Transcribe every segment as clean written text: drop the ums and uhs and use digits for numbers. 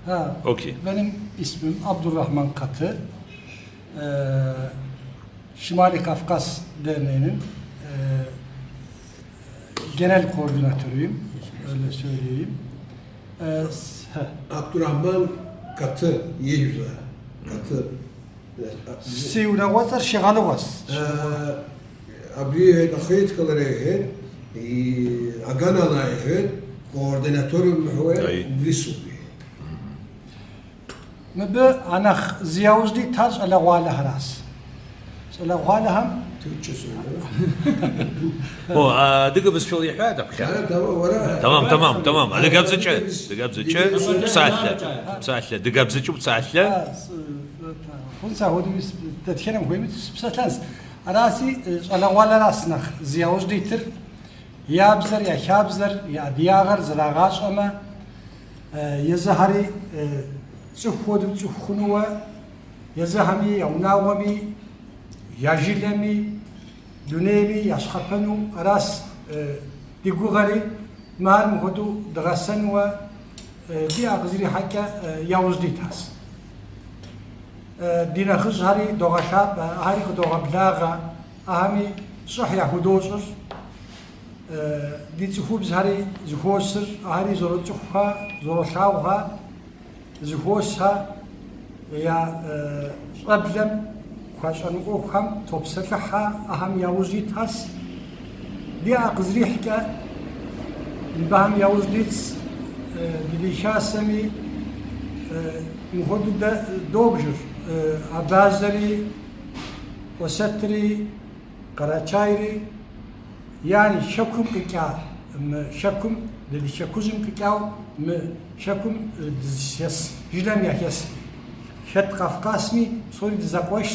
Ha, Okey. benim ismim Abdurrahman Katı. Şimali Kafkas Derneği'nin genel koordinatörüyüm. Öyle söyleyeyim. Abdurrahman Katı Yeyüza. Katı. Sivne vazar şegalı vaz. Abriye akıyet kalarehet. Aganalayhet. Koordinatörüm huve Visubi. Mebe anak ziyavuzdi tarz ala vale haras. Ala vale ham Türkçe söyle. دقة بس شو يحادك Tamam vara. تمام دقة بزتشة بساعة بساعة دقة بزتشة بساعة Hunsa hodu biz tetkenem koymuş psatlans. Arasi ala vale rasnakh ziyavuzdi tir. Ya bizler ya kabizler ya diyagar zıragaç ama yazahari تشوفوا تشوفوا يزهمي أو ناومي يجلمي دنيمي يشخبنو راس ديغوغري مال مهدو دغسنوا دي أغزري حكا يوزديتاس دينا خز هاري دوغشاب هاري دوغ بلاغا أهمي صحيح هدوسر دي تشوفوا بزهاري زخوسر هاري زورو تشوفها زورو شاوها زهوسها يا قبلم خاشن أوهم توبسلها أهم يوزيتاس دي أقزريحكا بهم يوزيتس بديشاسمي مهدو دوبجر عبازري وستري قراچايري يعني شكم كيكا شكم دل شكوزم كيكاو شكم دزيس جلم يحيس شت قفقاسمي صوري دزاقوش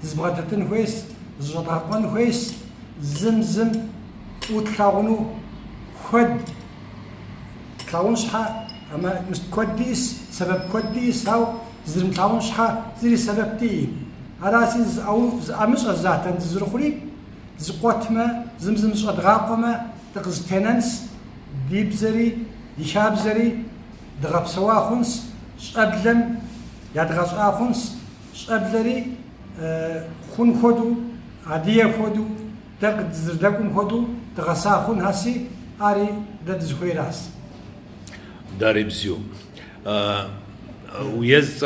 دزبغدتن هويس زجداقون هويس زمزم وتلاغونو خد تلاغون شحا اما مست كوديس سبب كوديس او زرم تلاغون شحا زري سبب تي اراسي او امش ذاتن زرخري زقوتما زمزم شدغاقما تقزتننس ديبزري ديشابزري دغب سواخنس شابلم يدغش آخنس شابلري خون خودو عادية خودو دق زردكون خودو دغساخون هسي آري دزخوي راس داري بزيو ويز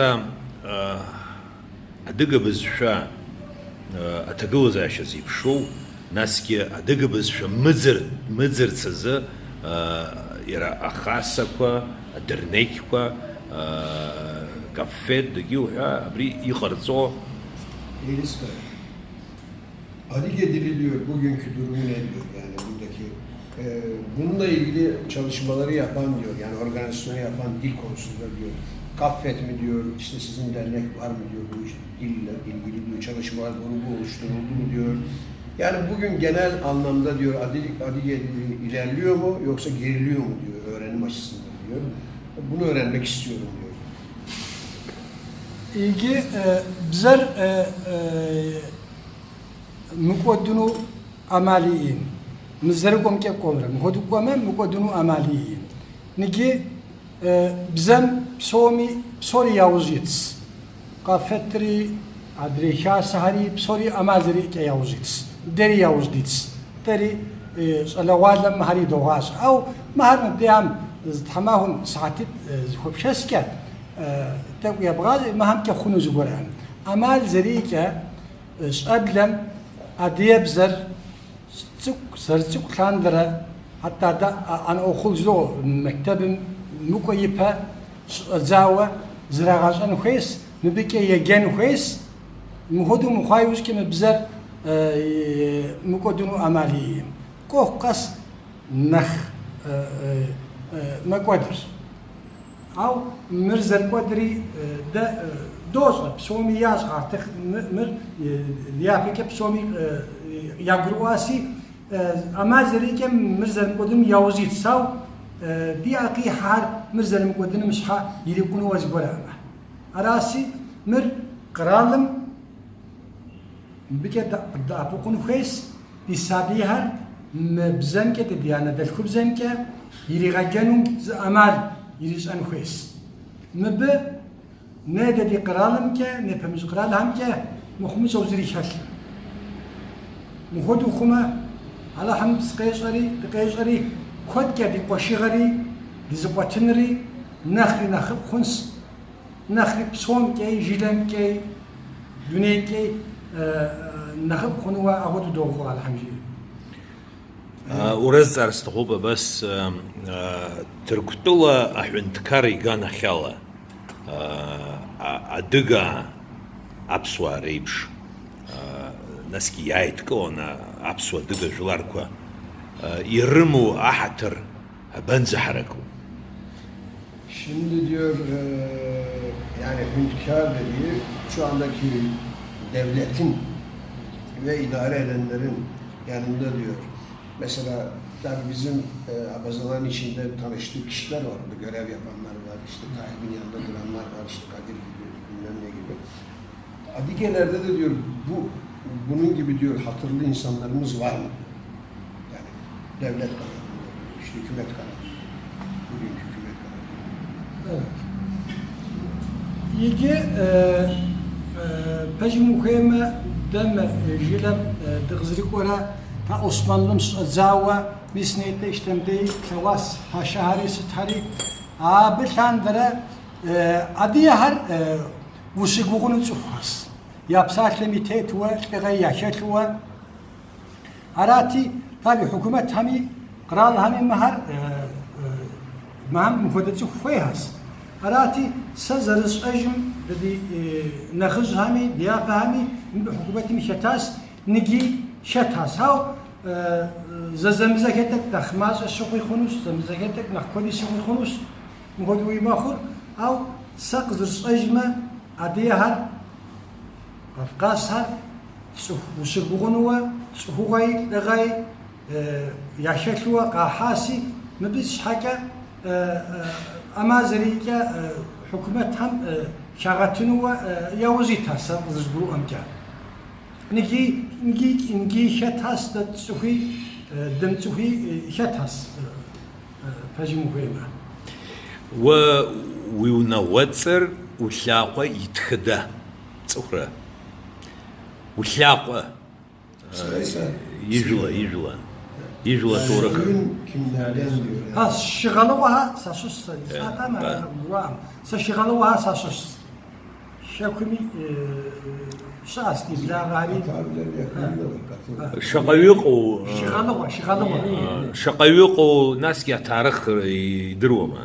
أدقى بزشا أتجوز عشان زيب شو ناسكي أدقى بزشا مزر تزا يرى أخاسكوا درنيكوا كافيت دقيوها أبري يخرطوا Elisler. Adige diriliyor. Bugünkü durumu ne diyor? Yani buradaki bununla ilgili çalışmaları yapan diyor. Yani organizasyonu yapan dil konusunda diyor. Kaffet mi diyor? İşte sizin dernek var mı diyor? Bu dille ilgili diyor. Çalışmalar grubu oluşturuldu mu diyor. Yani bugün genel anlamda diyor Adige dili ilerliyor mu yoksa geriliyor mu diyor öğrenim açısından diyor. Bunu öğrenmek istiyorum diyor. İlgi bizler مقدنو عمليين مزرقهم كقولهم هدوكم مقدنو عمليين نجي بزم بسوري ياوزيتس قافتري أدريشا سهري بسوري أمازري كياوزيتس دري ياوزيتس دري الأوالم مهري دوغاس أو مهر نديهم تحماهم ساعتين خبشسكة تقوي أبغاز مهم كخونو زغران أمال زريكة أبلم أديب زر سرتك كاندرا حتى دا أنا أخذ زو مكتب مكيفة زاوة زراعة أنا خويس نبيك يجان خويس مهدو مخايوس كم بزر مقدنو عملي كوه قص نخ ما قدر أو مرزل قدري دا دوزة بسومي ياز عارتخ مر ليابك بسومي ياغرواسي أما زريكم مرزل مقدم يوزيت ساو دي أقي حار مرزل مقدم مش ها يليكونوا وزبولا أراسي مر قرالم بكده دا أبوكون خويس دي سابيهر مبزنكة ديانا دالخوب زنكة يري غجانو أمال يريس أن خويس مب ne dedi kralım ki ne pemiz kral hem ki muhmu çözürü şaklı muhudu kuma ala ham qeşari kod ki di qoşigari dizbatinri nakhri khons nakhri psom ki jilem ki güney ki nakhb khunwa ahudu doğu alhamdulillah ورز أرستخوبة بس تركتولا أحوانتكاري غانا خيالا أدقا أبسوا ريبش ناسكي يايتكو أنا أبسوا دقا جلاركوا يرمو أحتر بنزحركو Şimdi diyor yani hünkâr dediği şu andaki devletin ve idare edenlerin yanında diyor. Mesela tabii bizim abazaların içinde tanıştığı kişiler var, orada görev yapanlar var, işte Tayyip'in yanında duranlar var, işte Kadir gibi, bilmem ne gibi. Adige'lerde de diyor bunun gibi diyor hatırlı insanlarımız var mı? Yani devlet kanadında, işte hükümet kanadında, bugünkü hükümet kanadında. Evet. İlgi pejmuheme deme jilem dığzırık ora ta Osmanlım zawa misneyte iştemdeyi kewas haşahari sithari bilhandere adiye her vusiguğunu tsuhas yapsaklemi tetve gayyaşetve arati tabi hükümet hami kral hami mahar maham muhudetsi feyhas arati sazarız ajm dedi nakhz hami diyaqa hami hükümetimi şetas nigi şetas hav zazamzaketek dakhmaz şuqi khunus zamzaketek nakhkoli şuqi khunus muhudu imakhur aw saqzırız ajma adiyahar Kafkasar usubuğunuwa suhugay lagay yaşatluwa qahasi mebis haka ama zerika hükümet hem şagatunu yavuzitas zızbu amka nigi şatas da suhi dem suhi şatas pajimuhema وينوتر وشاقة يتخدى صخرة وشاقة يجلا تورك Bugün kimlerden diyor yani. Ha şigalı vaha sasus zaten var. Sa şigalı vaha sasus. Şakumi şahs dizla gari. Tabileri yakında var. شقيق وناس يا تاريخ يدروا ما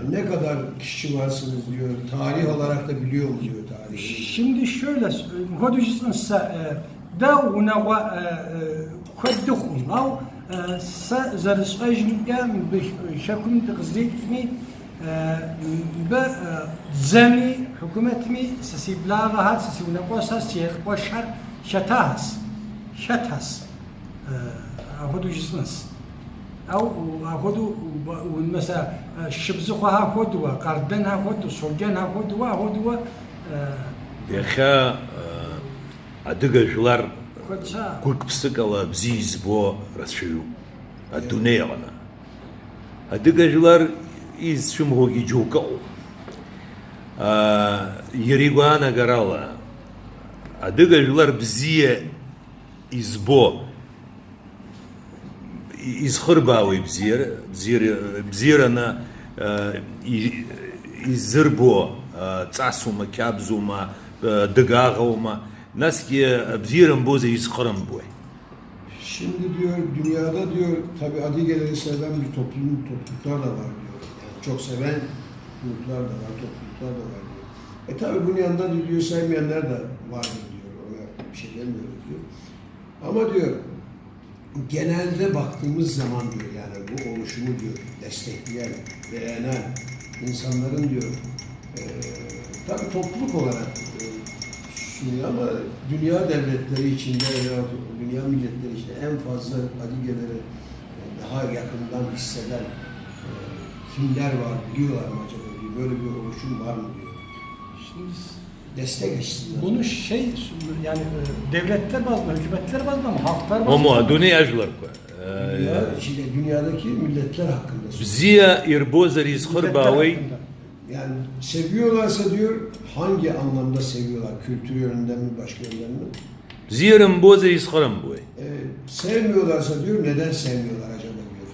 Ne kadar kişi varsınız diyor, tarih olarak da biliyor mu diyor tarihi. Şimdi şöyle hodujisnsa da unawa koddukhum aw sa zarış ajmiya şakum tqzikmi ba zami hükümetmi sasiblaga har sasibuna qasas qoshar shatas hodujisnas أو أخذوا مثلا الشبزقها خذوا قردنها خذوا سرجانها خذوا يا خا أدقى جلار خذها كل بسك الله بزيز بو رسيو الدنيا أنا أدقى جلار إز شو هو يجوكو يريقانا قرالا أدقى جلار بزيه إزبو изхырбауи бзирана изырбо цасума кябзума дыгağıma naski bzirin boze izhırım Şimdi diyor dünyada diyor tabi Adige'leri seven bir topluluklar da var diyor. Yani çok seven gruplar da var, topluluklar da var diyor. Tabi bunun yanında diyor sevmeyenler de vardır diyor. Ona bir şey demiyoruz diyor. Ama diyor genelde baktığımız zaman diyor yani bu oluşumu diyor destekleyen, beğenen insanların diyor tabi topluluk olarak sunuyor ama dünya devletleri içinde ya dünya milletleri içinde en fazla Adige'leri daha yakından hisseden kimler var biliyorlar mı acaba diyor. Böyle bir oluşum var mı diyor. Şimdi Destek açısından. bunu yani devletler bazında, hükümetler bazında mı, halklar bazında Ama mı? dünya ajlar Dünyadaki milletler hakkında. Bziya irbozer izhırbawi Yani seviyorlarsa diyor, hangi anlamda seviyorlar? Kültür yönünden mi, başka yönden mi? زيرم بوزر يسخرم بوي. Sevmiyorlarsa diyor, neden sevmiyorlar acaba diyor.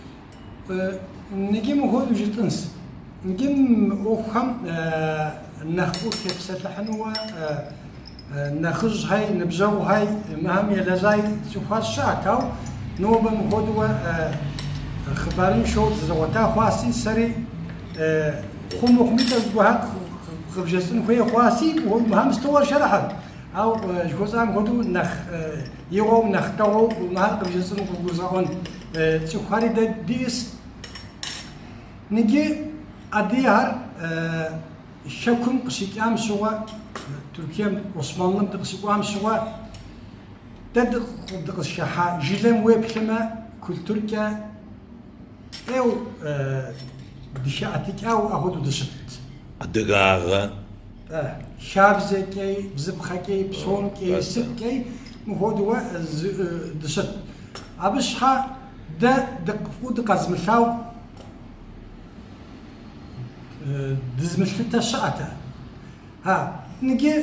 نجيم هو جتنس نجيم أوخم نخو كبسة حنوة نخز هاي نبزو هاي مهم يلزاي سوفاس شاكاو نوبم هودوا خبارين شو زوتا خواسي سري خم خميت الجوهات خبجستن خوي خواسي وهو مهم استوى شرحه أو جوزام هودو نخ يغو نختو مهم خبجستن جوزاون تشوفاري ديس نجي أديار شكون قشيكام سوا تركيا عثمانلم تقشيكام سوا تدق الشحا جلم ويبخما كل تركيا أو دشاتك أو أخذ دشت الدقاغة. شابزكي بزبخكي بصونكي سبكي مهودوا دشت أبشها ده دقفود قزمشاو دزمشلتا شاتا ها نجي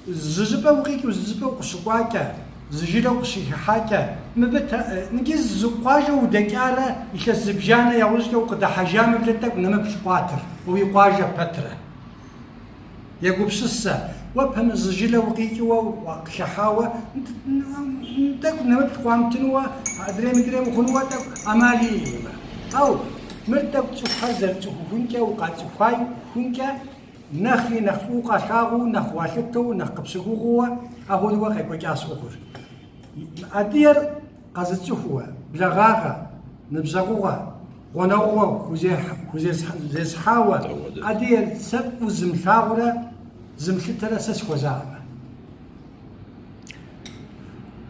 زجبا وقيك وزجبا وقشقواكا زجيلا وقشيحاكا مبتا نجي زقواجا ودكارا إيش الزبجانا يوزكا وقدا حجام بلتك ونما بشقواتر ويقواجا بترا يقوب سسا وبهم زجيلا وقيك وقشحاوة نتاك ونما بشقوامتنوا أدريم وخنوا تاك أمالي أو مرتب تشوفها زرتشوف هنكا وقاتشوفاي هنكا نخي نخوقا شاغو نخواشتو نخبسوغو أهو دوا خيكو جاس أخر أدير قازتشوفوا بلغاغا نبزغوغا غنوغا وزيزحاوة أدير سب وزمشاغورا زمشترا سسكوزاما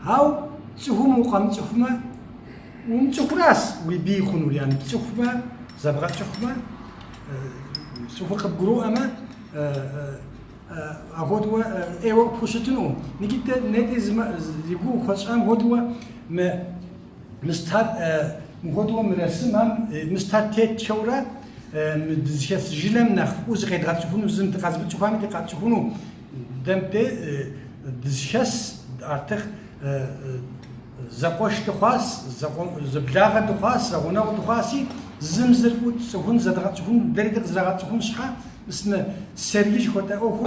هاو تشوفو مقام تشوفما ومتشوفراس ويبيخونوا يعني تشوفما زبغة تشوفما سوف قبقرو أما أهودوا إيوه بوشتنو نجيت نادي يقول خشام هودوا ما مستار هودوا مرسم هم مستار تيت شورا مدزيش جلم نخوز غير غاتشوفونو زم تقازم تشوفامي تقاتشوفونو دمت دزيش أرتخ زقوش تخاص زبلاغة تخاص زغناغ تخاصي زمزرفوت سهون زدغات سهون دريدق زدغات سهون شحا اسمه سريج خوتا أوهو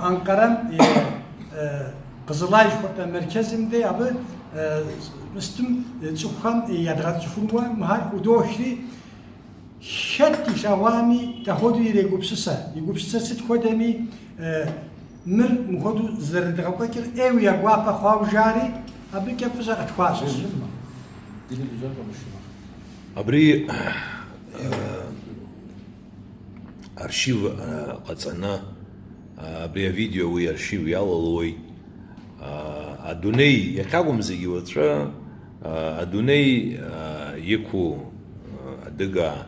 أنقرم قزلاج خوتا مركزم دي أبو مستم تشوفهم يدغات سهونوا مهار ودوشري شتي شوامي تهودو يقوبسسا ست خودمي مر مهودو زردغا كير ايو يقواقا خواو جاري أبي كيف فزع أتواصل. أبري أرشيف قد صنع أبري فيديو ويا أرشيف يلا لوي أدوني يكاغم زي وترا أدوني يكو دقة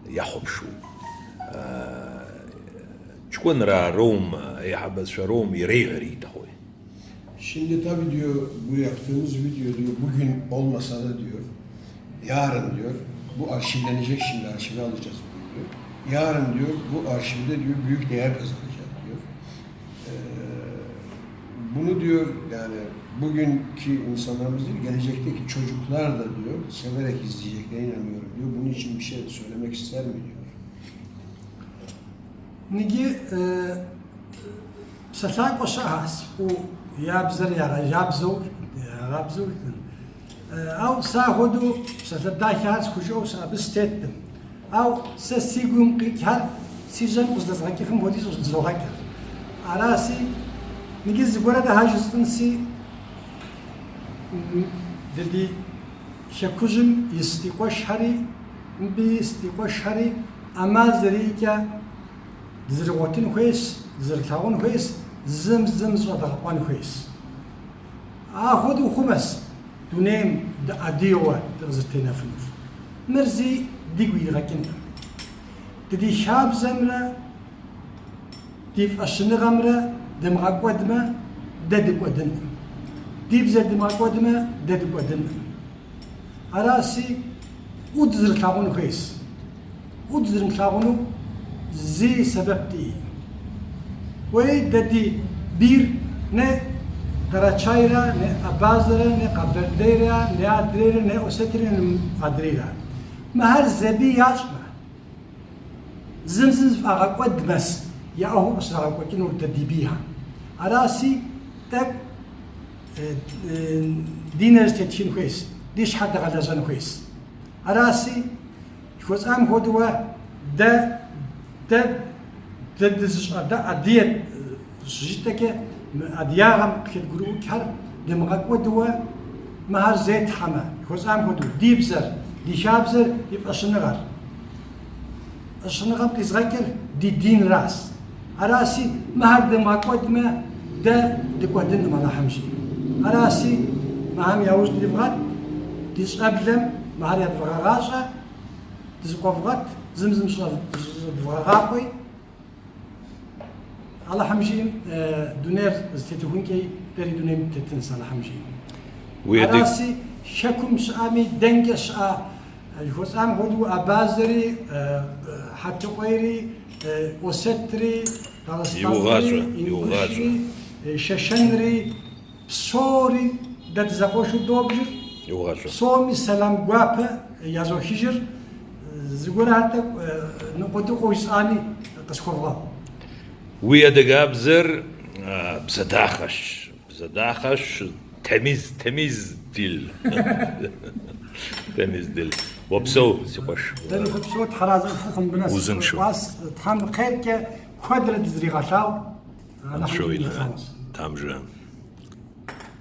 يحب شو شكون را روم يحبس شو روم يريغري تخوي. Şimdi tabii diyor, bu yaptığımız video diyor, bugün olmasa da diyor, yarın diyor, bu arşivlenecek, şimdi arşive alacağız diyor. Yarın diyor, bu arşivde diyor, büyük değer kazanacak diyor. Bunu diyor, yani bugünkü insanlarımız değil, gelecekteki çocuklar da diyor, severek izleyeceklerine inanıyorum diyor. Bunun için bir şey söylemek ister mi diyor. نجي سلاك وشاهس ويابزر يابزو أو ساهدو ستداك هارس كجو سابستيتم أو سسيقوم قيك هار سيجن قصدك كيفم هودي زوهاك أراسي نجي زبورة ده هاجس نسي ددي شكوجم يستيقوش هاري بيستيقوش هاري أما زريكا زرغوتين خويس زرغاون خويس زم زدغقان خويس آخذ خمس دونيم أديوة درزتنا فلوس مرزي ديقوي غاكنا تدي شاب زمرة ديف أشن غمرة دمغا قدمة ددق ودن ديف زر دمغا قدمة ددق ودن أراسي ودزر كلاغون خويس ودزر كلاغونو زي سببتي ويددي بير نه درچايرا نه ابازرا نه قبرديرا نه ادريرا نه اوسترين ادريرا ما هر زبي ياشما زمزم فاقا قد مس يا هو اسرا كنو تدي بيها اراسي تك دينر ستيشن كويس ديش حد غلازن كويس اراسي شوز ام هدوه ده اديت جيتك ادياغم كد جروب كار دمغك ودوه مهر زيت حما شوز ام هدو ديبزر ديشابزر يبقى شنغر الشنغم تزغكر دي دين راس اراسي مهر دمغك ودما ده دكودن ما حمشي اراسي مهم ياوز ديبغات ديس ابلم مهر يدبغ غاشا تزقفغت زمزم شرف دبغاقي على حمشي دونير استيتوهن كي دري دونير تتنسى على حمشي ويدك اراسي شكم شامي دنج شا الحسام هدو ابازري حتى قيري وستري يوغاشا ششنري سوري دات زقوشو دوبجر يوغاشا صومي سلام قوابا يازو هجر زقول حتى نقطة قويساني قسكوفغا ويدك ابزر بزداخش تميز ديل تميز ديل وبسو سيقوش داني خبصوت حرازة فخم بناس وزن شو. واس تحم خير كوادرة دزري غشاو شو إلى تامجان